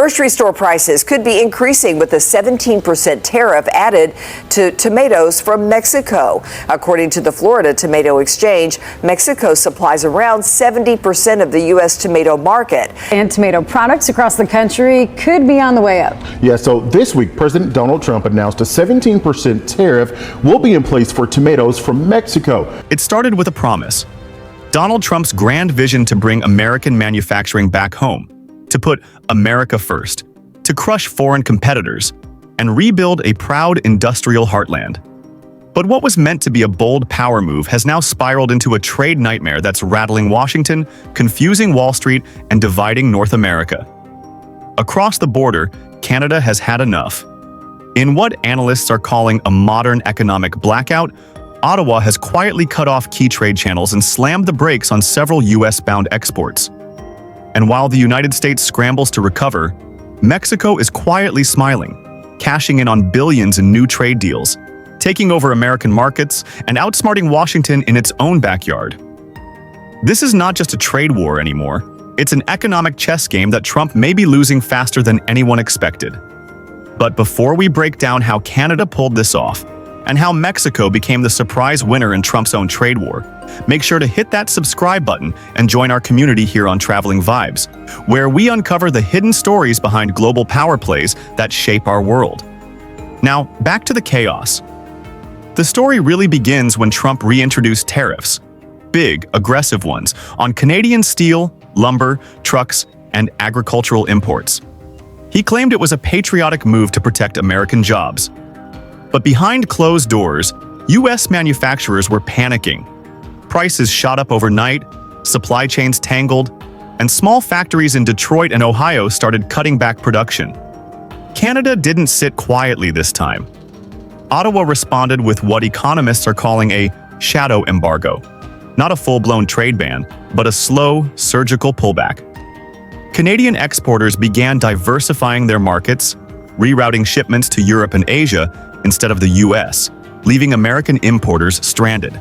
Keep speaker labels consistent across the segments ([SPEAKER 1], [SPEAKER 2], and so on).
[SPEAKER 1] Grocery store prices could be increasing with a 17% tariff added to tomatoes from Mexico. According to the Florida Tomato Exchange, Mexico supplies around 70% of the U.S. tomato market.
[SPEAKER 2] And tomato products across the country could be on the way up.
[SPEAKER 3] Yeah, so this week, President Donald Trump announced a 17% tariff will be in place for tomatoes from Mexico.
[SPEAKER 4] It started with a promise. Donald Trump's grand vision to bring American manufacturing back home, to put America first, to crush foreign competitors, and rebuild a proud industrial heartland. But what was meant to be a bold power move has now spiraled into a trade nightmare that's rattling Washington, confusing Wall Street, and dividing North America. Across the border, Canada has had enough. In what analysts are calling a modern economic blackout, Ottawa has quietly cut off key trade channels and slammed the brakes on several U.S.-bound exports. And while the United States scrambles to recover, Mexico is quietly smiling, cashing in on billions in new trade deals, taking over American markets, and outsmarting Washington in its own backyard. This is not just a trade war anymore. It's an economic chess game that Trump may be losing faster than anyone expected. But before we break down how Canada pulled this off, and how Mexico became the surprise winner in Trump's own trade war, make sure to hit that subscribe button and join our community here on Traveling Vibes, where we uncover the hidden stories behind global power plays that shape our world. Now, back to the chaos. The story really begins when Trump reintroduced tariffs, big, aggressive ones, on Canadian steel, lumber, trucks, and agricultural imports. He claimed it was a patriotic move to protect American jobs. But behind closed doors, U.S. manufacturers were panicking. Prices shot up overnight, supply chains tangled, and small factories in Detroit and Ohio started cutting back production. Canada didn't sit quietly this time. Ottawa responded with what economists are calling a shadow embargo. Not a full-blown trade ban, but a slow, surgical pullback. Canadian exporters began diversifying their markets, rerouting shipments to Europe and Asia instead of the U.S., leaving American importers stranded.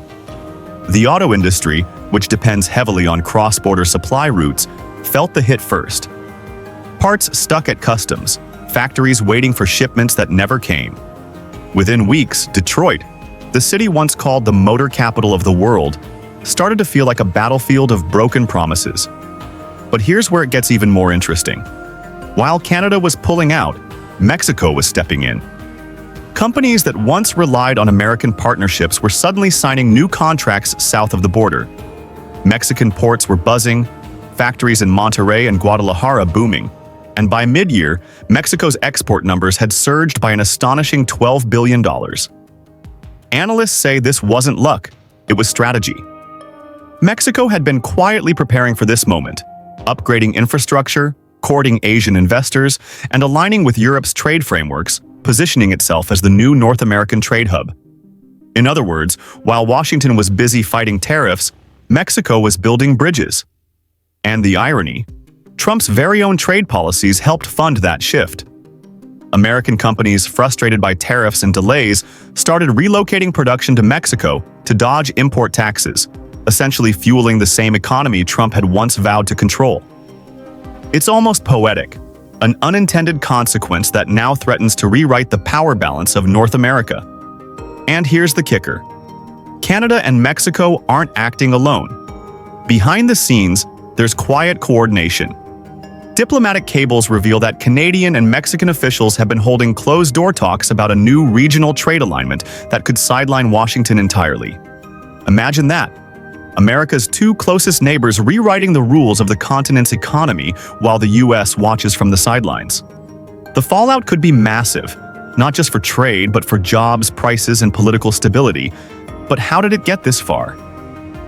[SPEAKER 4] The auto industry, which depends heavily on cross-border supply routes, felt the hit first. Parts stuck at customs, factories waiting for shipments that never came. Within weeks, Detroit, the city once called the motor capital of the world, started to feel like a battlefield of broken promises. But here's where it gets even more interesting. While Canada was pulling out, Mexico was stepping in. Companies that once relied on American partnerships were suddenly signing new contracts south of the border. Mexican ports were buzzing, factories in Monterrey and Guadalajara booming, and by mid-year, Mexico's export numbers had surged by an astonishing $12 billion. Analysts say this wasn't luck, it was strategy. Mexico had been quietly preparing for this moment, upgrading infrastructure, courting Asian investors, and aligning with Europe's trade frameworks, positioning itself as the new North American trade hub. In other words, while Washington was busy fighting tariffs, Mexico was building bridges. And the irony, Trump's very own trade policies helped fund that shift. American companies, frustrated by tariffs and delays, started relocating production to Mexico to dodge import taxes, essentially fueling the same economy Trump had once vowed to control. It's almost poetic, an unintended consequence that now threatens to rewrite the power balance of North America. And here's the kicker. Canada and Mexico aren't acting alone. Behind the scenes, there's quiet coordination. Diplomatic cables reveal that Canadian and Mexican officials have been holding closed-door talks about a new regional trade alignment that could sideline Washington entirely. Imagine that. America's two closest neighbors rewriting the rules of the continent's economy while the U.S. watches from the sidelines. The fallout could be massive, not just for trade, but for jobs, prices, and political stability. But how did it get this far?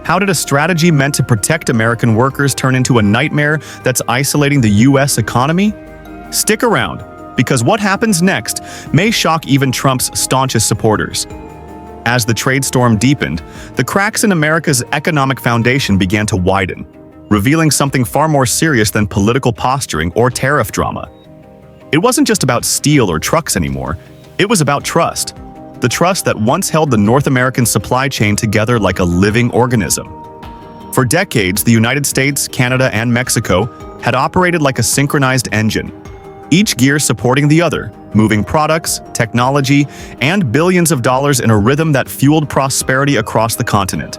[SPEAKER 4] How did a strategy meant to protect American workers turn into a nightmare that's isolating the U.S. economy? Stick around, because what happens next may shock even Trump's staunchest supporters. As the trade storm deepened, the cracks in America's economic foundation began to widen, revealing something far more serious than political posturing or tariff drama. It wasn't just about steel or trucks anymore, it was about trust. The trust that once held the North American supply chain together like a living organism. For decades, the United States, Canada, and Mexico had operated like a synchronized engine. each gear supporting the other, moving products, technology, and billions of dollars in a rhythm that fueled prosperity across the continent.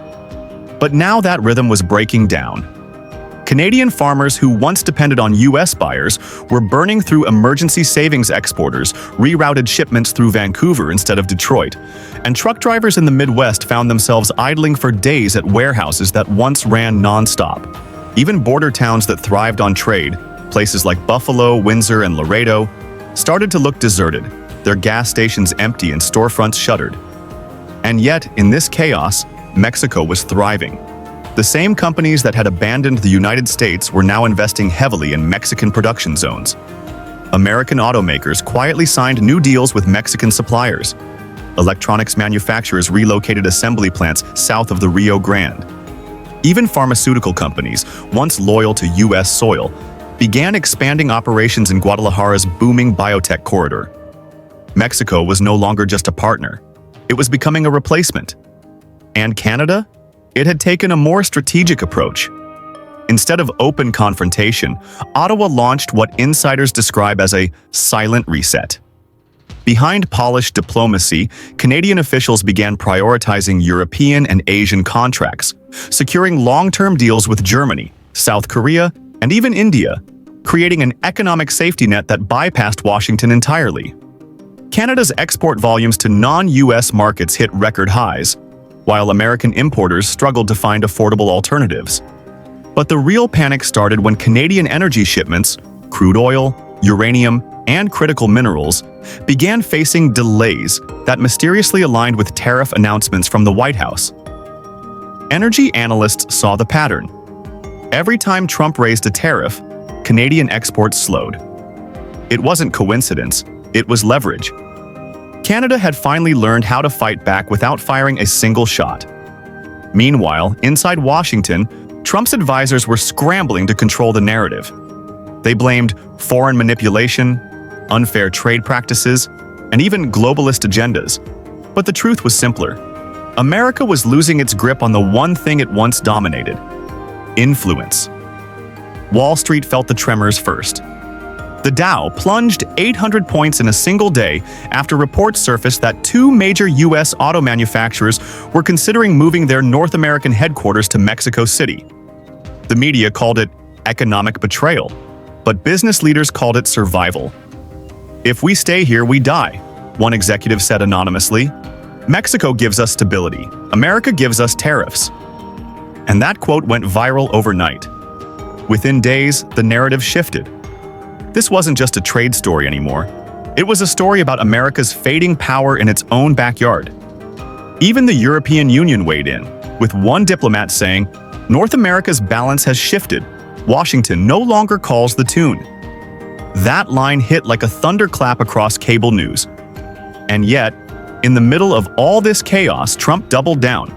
[SPEAKER 4] But now that rhythm was breaking down. Canadian farmers who once depended on U.S. buyers were burning through emergency savings exporters, rerouted shipments through Vancouver instead of Detroit, and truck drivers in the Midwest found themselves idling for days at warehouses that once ran non-stop. Even border towns that thrived on trade, places like Buffalo, Windsor, and Laredo, started to look deserted, their gas stations empty and storefronts shuttered. And yet, in this chaos, Mexico was thriving. The same companies that had abandoned the United States were now investing heavily in Mexican production zones. American automakers quietly signed new deals with Mexican suppliers. Electronics manufacturers relocated assembly plants south of the Rio Grande. Even pharmaceutical companies, once loyal to U.S. soil, began expanding operations in Guadalajara's booming biotech corridor. Mexico was no longer just a partner. It was becoming a replacement. And Canada? It had taken a more strategic approach. Instead of open confrontation, Ottawa launched what insiders describe as a silent reset. Behind polished diplomacy, Canadian officials began prioritizing European and Asian contracts, securing long-term deals with Germany, South Korea, and even India, creating an economic safety net that bypassed Washington entirely. Canada's export volumes to non-US markets hit record highs, while American importers struggled to find affordable alternatives. But the real panic started when Canadian energy shipments, crude oil, uranium, and critical minerals, began facing delays that mysteriously aligned with tariff announcements from the White House. Energy analysts saw the pattern. Every time Trump raised a tariff, Canadian exports slowed. It wasn't coincidence, it was leverage. Canada had finally learned how to fight back without firing a single shot. Meanwhile, inside Washington, Trump's advisors were scrambling to control the narrative. They blamed foreign manipulation, unfair trade practices, and even globalist agendas. But the truth was simpler. America was losing its grip on the one thing it once dominated: influence. Wall Street felt the tremors first. The Dow plunged 800 points in a single day after reports surfaced that two major U.S. auto manufacturers were considering moving their North American headquarters to Mexico City. The media called it economic betrayal, but business leaders called it survival. "If we stay here, we die," one executive said anonymously. "Mexico gives us stability. America gives us tariffs." And that quote went viral overnight. Within days, the narrative shifted. This wasn't just a trade story anymore. It was a story about America's fading power in its own backyard. Even the European Union weighed in, with one diplomat saying, "North America's balance has shifted. Washington no longer calls the tune." That line hit like a thunderclap across cable news. And yet, in the middle of all this chaos, Trump doubled down.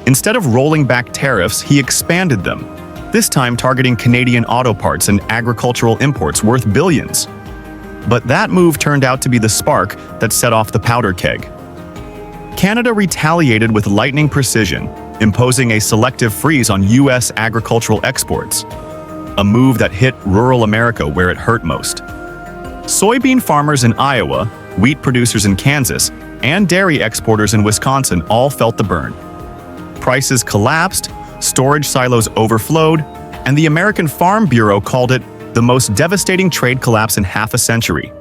[SPEAKER 4] Instead of rolling back tariffs, he expanded them, this time targeting Canadian auto parts and agricultural imports worth billions. But that move turned out to be the spark that set off the powder keg. Canada retaliated with lightning precision, imposing a selective freeze on U.S. agricultural exports, a move that hit rural America where it hurt most. Soybean farmers in Iowa, wheat producers in Kansas, and dairy exporters in Wisconsin all felt the burn. Prices collapsed, storage silos overflowed, and the American Farm Bureau called it the most devastating trade collapse in half a century.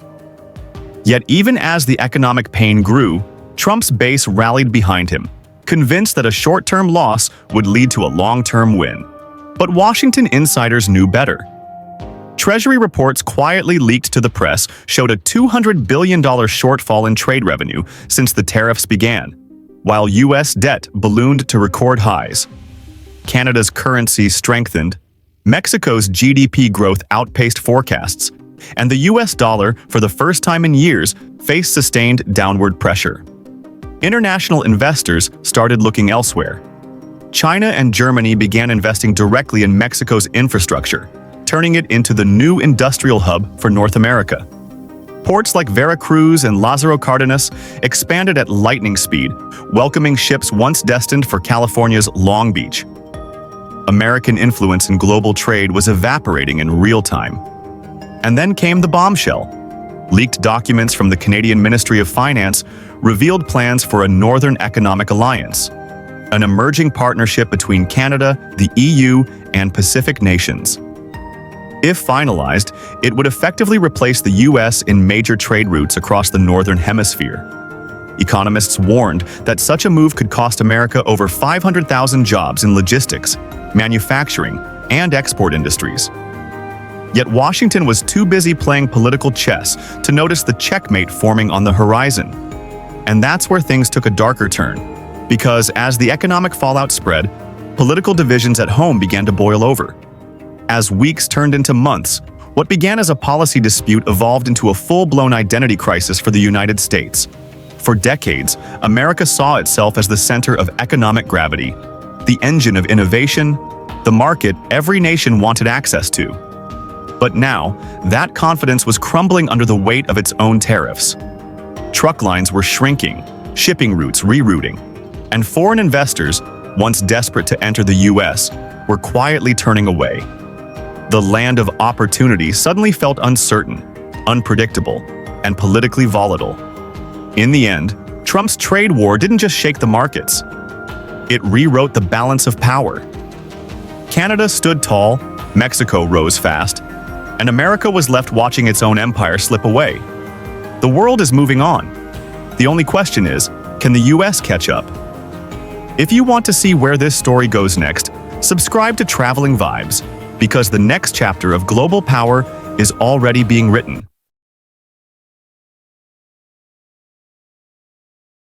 [SPEAKER 4] Yet even as the economic pain grew, Trump's base rallied behind him, convinced that a short-term loss would lead to a long-term win. But Washington insiders knew better. Treasury reports quietly leaked to the press showed a $200 billion shortfall in trade revenue since the tariffs began, while U.S. debt ballooned to record highs. Canada's currency strengthened, Mexico's GDP growth outpaced forecasts, and the U.S. dollar, for the first time in years, faced sustained downward pressure. International investors started looking elsewhere. China and Germany began investing directly in Mexico's infrastructure, turning it into the new industrial hub for North America. Ports like Veracruz and Lázaro Cárdenas expanded at lightning speed, welcoming ships once destined for California's Long Beach. American influence in global trade was evaporating in real time. And then came the bombshell. Leaked documents from the Canadian Ministry of Finance revealed plans for a Northern Economic Alliance, an emerging partnership between Canada, the EU, and Pacific nations. If finalized, it would effectively replace the US in major trade routes across the Northern Hemisphere. Economists warned that such a move could cost America over 500,000 jobs in logistics, manufacturing, and export industries. Yet Washington was too busy playing political chess to notice the checkmate forming on the horizon. And that's where things took a darker turn, because as the economic fallout spread, political divisions at home began to boil over. As weeks turned into months, what began as a policy dispute evolved into a full-blown identity crisis for the United States. For decades, America saw itself as the center of economic gravity, the engine of innovation, the market every nation wanted access to. But now, that confidence was crumbling under the weight of its own tariffs. Truck lines were shrinking, shipping routes rerouting, and foreign investors, once desperate to enter the US, were quietly turning away. The land of opportunity suddenly felt uncertain, unpredictable, and politically volatile. In the end, Trump's trade war didn't just shake the markets. It rewrote the balance of power. Canada stood tall, Mexico rose fast, and America was left watching its own empire slip away. The world is moving on. The only question is, can the US catch up? If you want to see where this story goes next, subscribe to Traveling Vibes, because the next chapter of global power is already being written.